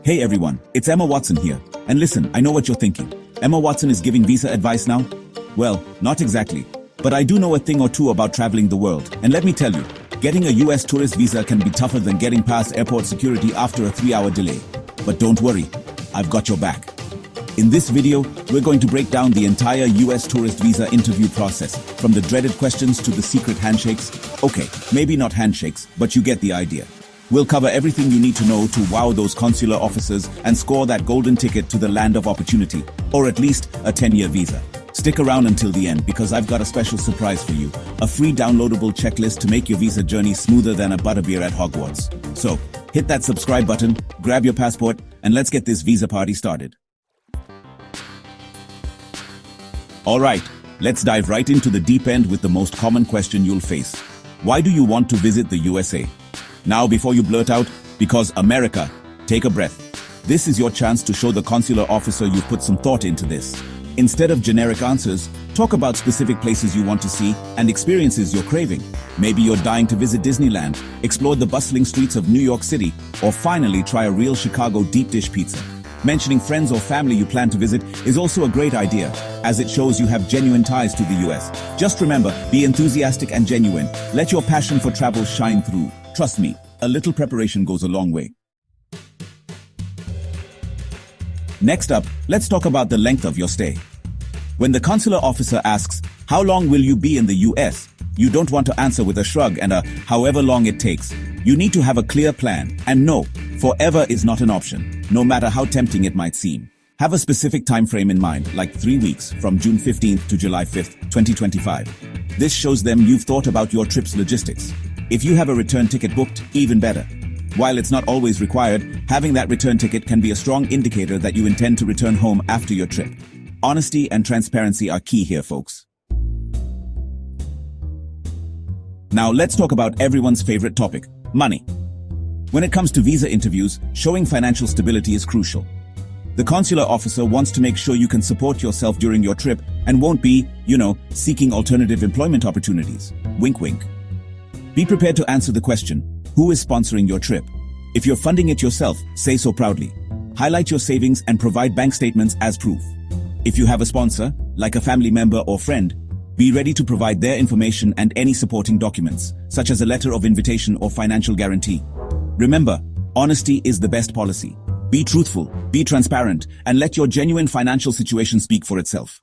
Hey everyone, it's Emma Watson here. And listen, I know what you're thinking. Emma Watson is giving visa advice now? Well, not exactly. But I do know a thing or two about traveling the world. And let me tell you, getting a US tourist visa can be tougher than getting past airport security after a 3-hour delay. But don't worry, I've got your back. In this video, we're going to break down the entire US tourist visa interview process, from the dreaded questions to the secret handshakes. Okay, maybe not handshakes, but you get the idea. We'll cover everything you need to know to wow those consular officers and score that golden ticket to the land of opportunity, or at least a 10-year visa. Stick around until the end because I've got a special surprise for you, a free downloadable checklist to make your visa journey smoother than a butterbeer at Hogwarts. So, hit that subscribe button, grab your passport, and let's get this visa party started. Alright, let's dive right into the deep end with the most common question you'll face. Why do you want to visit the USA? Now, before you blurt out, because America, take a breath. This is your chance to show the consular officer you've put some thought into this. Instead of generic answers, talk about specific places you want to see and experiences you're craving. Maybe you're dying to visit Disneyland, explore the bustling streets of New York City, or finally try a real Chicago deep dish pizza. Mentioning friends or family you plan to visit is also a great idea, as it shows you have genuine ties to the US. Just remember, be enthusiastic and genuine. Let your passion for travel shine through. Trust me, a little preparation goes a long way. Next up, let's talk about the length of your stay. When the consular officer asks, "How long will you be in the US?" you don't want to answer with a shrug and a "however long it takes." You need to have a clear plan. And no, forever is not an option, no matter how tempting it might seem. Have a specific time frame in mind, like 3 weeks, from June 15th to July 5th, 2025. This shows them you've thought about your trip's logistics. If you have a return ticket booked, even better. While it's not always required, having that return ticket can be a strong indicator that you intend to return home after your trip. Honesty and transparency are key here, folks. Now let's talk about everyone's favorite topic, money. When it comes to visa interviews, showing financial stability is crucial. The consular officer wants to make sure you can support yourself during your trip and won't be, seeking alternative employment opportunities. Wink wink. Be prepared to answer the question, who is sponsoring your trip? If you're funding it yourself, say so proudly. Highlight your savings and provide bank statements as proof. If you have a sponsor, like a family member or friend, be ready to provide their information and any supporting documents, such as a letter of invitation or financial guarantee. Remember, honesty is the best policy. Be truthful, be transparent, and let your genuine financial situation speak for itself.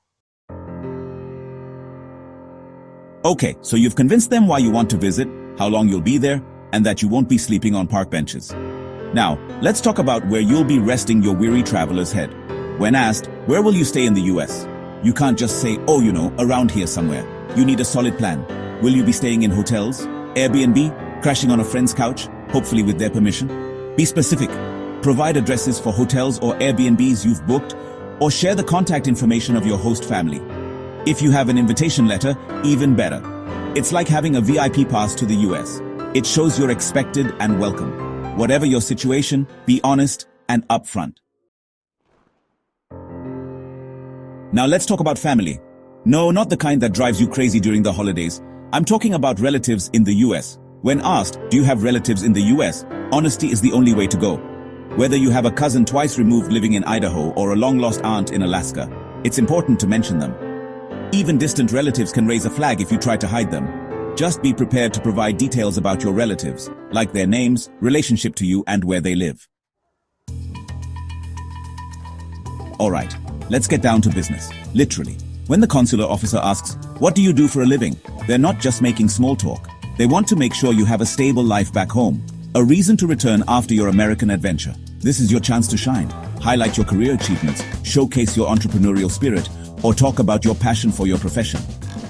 Okay, so you've convinced them why you want to visit, how long you'll be there, and that you won't be sleeping on park benches. Now, let's talk about where you'll be resting your weary traveler's head. When asked, where will you stay in the US? You can't just say, around here somewhere. You need a solid plan. Will you be staying in hotels, Airbnb, crashing on a friend's couch, hopefully with their permission? Be specific. Provide addresses for hotels or Airbnbs you've booked, or share the contact information of your host family. If you have an invitation letter, even better. It's like having a VIP pass to the US. It shows you're expected and welcome. Whatever your situation, be honest and upfront. Now let's talk about family. No, not the kind that drives you crazy during the holidays. I'm talking about relatives in the US. When asked, do you have relatives in the US? Honesty is the only way to go. Whether you have a cousin twice removed living in Idaho or a long-lost aunt in Alaska, it's important to mention them. Even distant relatives can raise a flag if you try to hide them. Just be prepared to provide details about your relatives, like their names, relationship to you, and where they live. Alright, let's get down to business. Literally. When the consular officer asks, "What do you do for a living?" they're not just making small talk. They want to make sure you have a stable life back home. A reason to return after your American adventure. This is your chance to shine. Highlight your career achievements, showcase your entrepreneurial spirit, or talk about your passion for your profession.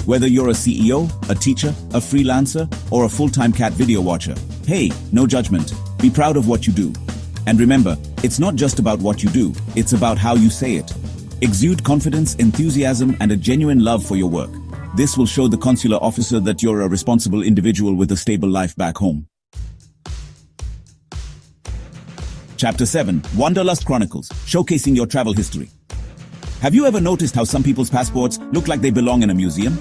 Whether you're a CEO, a teacher, a freelancer, or a full-time cat video watcher, hey, no judgment. Be proud of what you do. And remember, it's not just about what you do, it's about how you say it. Exude confidence, enthusiasm, and a genuine love for your work. This will show the consular officer that you're a responsible individual with a stable life back home. Chapter 7, Wanderlust Chronicles, showcasing your travel history. Have you ever noticed how some people's passports look like they belong in a museum?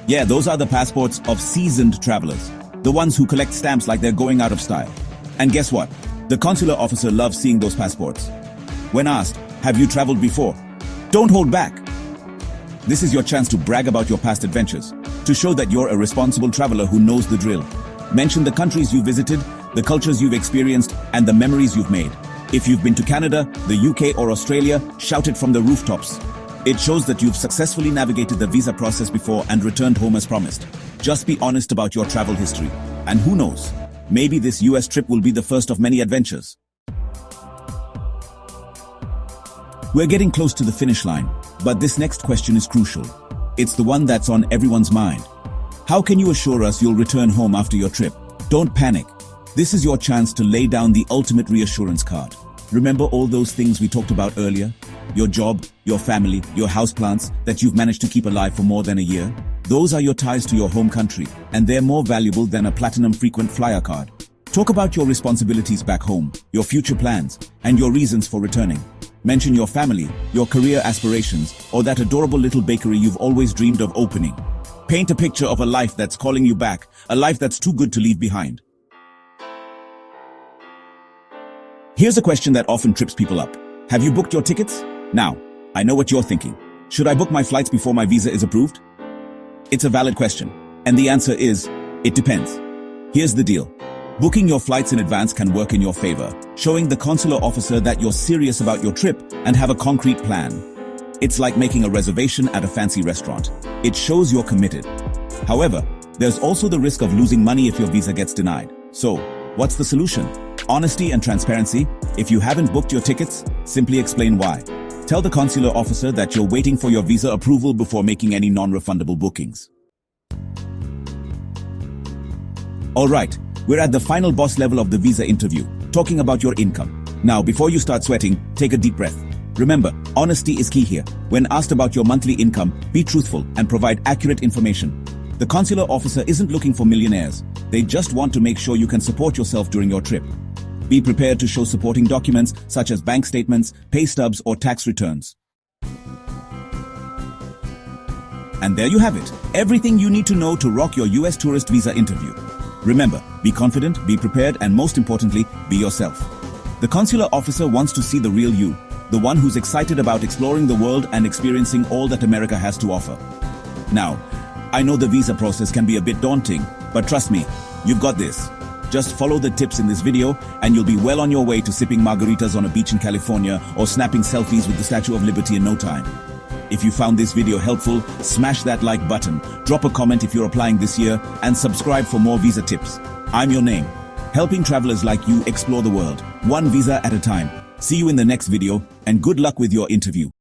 Yeah, those are the passports of seasoned travelers, the ones who collect stamps like they're going out of style. And guess what? The consular officer loves seeing those passports. When asked, have you traveled before? Don't hold back. This is your chance to brag about your past adventures, to show that you're a responsible traveler who knows the drill. Mention the countries you visited, the cultures you've experienced, and the memories you've made. If you've been to Canada, the UK, or Australia, shout it from the rooftops. It shows that you've successfully navigated the visa process before and returned home as promised. Just be honest about your travel history. And who knows, maybe this US trip will be the first of many adventures. We're getting close to the finish line, but this next question is crucial. It's the one that's on everyone's mind. How can you assure us you'll return home after your trip? Don't panic. This is your chance to lay down the ultimate reassurance card. Remember all those things we talked about earlier? Your job, your family, your houseplants that you've managed to keep alive for more than a year? Those are your ties to your home country, and they're more valuable than a platinum frequent flyer card. Talk about your responsibilities back home, your future plans, and your reasons for returning. Mention your family, your career aspirations, or that adorable little bakery you've always dreamed of opening. Paint a picture of a life that's calling you back, a life that's too good to leave behind. Here's a question that often trips people up. Have you booked your tickets? Now, I know what you're thinking. Should I book my flights before my visa is approved? It's a valid question, and the answer is, it depends. Here's the deal. Booking your flights in advance can work in your favor, showing the consular officer that you're serious about your trip and have a concrete plan. It's like making a reservation at a fancy restaurant. It shows you're committed. However, there's also the risk of losing money if your visa gets denied. So, what's the solution? Honesty and transparency. If you haven't booked your tickets, simply explain why. Tell the consular officer that you're waiting for your visa approval before making any non-refundable bookings. All right. We're at the final boss level of the visa interview, talking about your income. Now, before you start sweating, take a deep breath. Remember, honesty is key here. When asked about your monthly income, be truthful and provide accurate information. The consular officer isn't looking for millionaires. They just want to make sure you can support yourself during your trip. Be prepared to show supporting documents such as bank statements, pay stubs, or tax returns. And there you have it. Everything you need to know to rock your US tourist visa interview. Remember, be confident, be prepared, and most importantly, be yourself. The consular officer wants to see the real you, the one who's excited about exploring the world and experiencing all that America has to offer. Now, I know the visa process can be a bit daunting, but trust me, you've got this. Just follow the tips in this video and you'll be well on your way to sipping margaritas on a beach in California or snapping selfies with the Statue of Liberty in no time. If you found this video helpful, smash that like button, drop a comment if you're applying this year, and subscribe for more visa tips. I'm your name, helping travelers like you explore the world, one visa at a time. See you in the next video, and good luck with your interview.